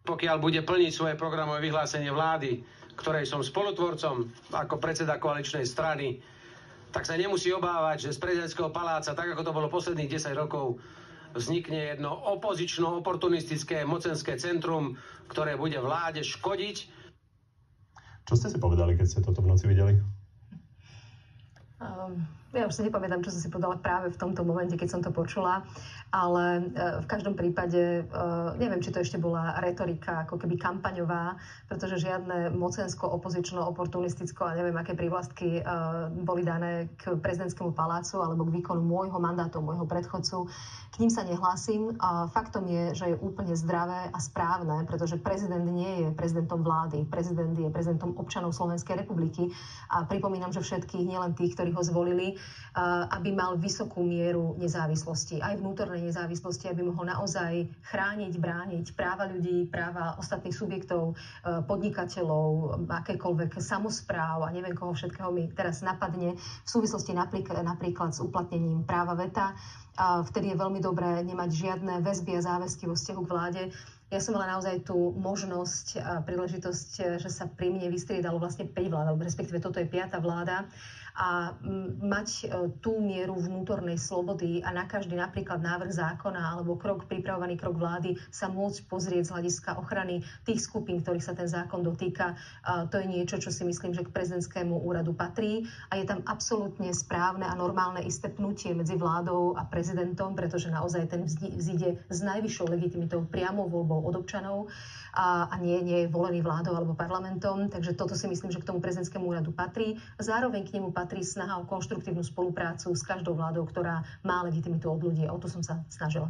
pokiaľ bude plniť svoje programové vyhlásenie vlády, ktorej som spolutvorcom ako predseda koaličnej strany, tak sa nemusí obávať, že z prezidentského paláca, tak ako to bolo posledných 10 rokov, vznikne jedno opozično-oportunistické mocenské centrum, ktoré bude vláde škodiť. Čo ste si povedali, keď ste toto v noci videli? Ja už si nepamätám, čo som si povedala práve v tomto momente, keď som to počula, ale v každom prípade neviem, či to ešte bola retorika ako keby kampaňová, pretože žiadne mocensko, opozično, oportunisticko a neviem, aké prívlastky boli dané k prezidentskému palácu alebo k výkonu môjho mandátu, môjho predchodcu. K ním sa nehlásim. Faktom je, že je úplne zdravé a správne, pretože prezident nie je prezidentom vlády. Prezident je prezidentom občanov Slovenskej republiky. A pripomínam, že všetkých, nielen tých, ktorí ho zvolili, aby mal vysokú mieru nezávislosti, aj vnútornej nezávislosti, aby mohol naozaj chrániť, brániť práva ľudí, práva ostatných subjektov, podnikateľov, akékoľvek samospráv a neviem koho všetkého mi teraz napadne v súvislosti napríklad s uplatnením práva veta. Vtedy je veľmi dobré nemať žiadne väzby a záväzky vo vzťahu k vláde. Ja som mala naozaj tú možnosť a príležitosť, že sa pri mne vystriedalo vlastne 5 vlád, alebo respektíve toto je 5. vláda. A mať tú mieru vnútornej slobody a na každý napríklad návrh zákona alebo pripravovaný krok vlády sa môcť pozrieť z hľadiska ochrany tých skupín, ktorých sa ten zákon dotýka. To je niečo, čo si myslím, že k prezidentskému úradu patrí a je tam absolútne správne a normálne isté pnutie medzi vládou a prezidentom, pretože naozaj ten vzíde s najvyššou legitimitou priamou voľbou od občanov a nie je volený vládou alebo parlamentom. Takže toto si myslím, že k tomu prezidentskému úradu patrí. Zároveň k nemu patrí snaha o konštruktívnu spoluprácu s každou vládou, ktorá má legitimitu od ľudí. O to som sa snažila.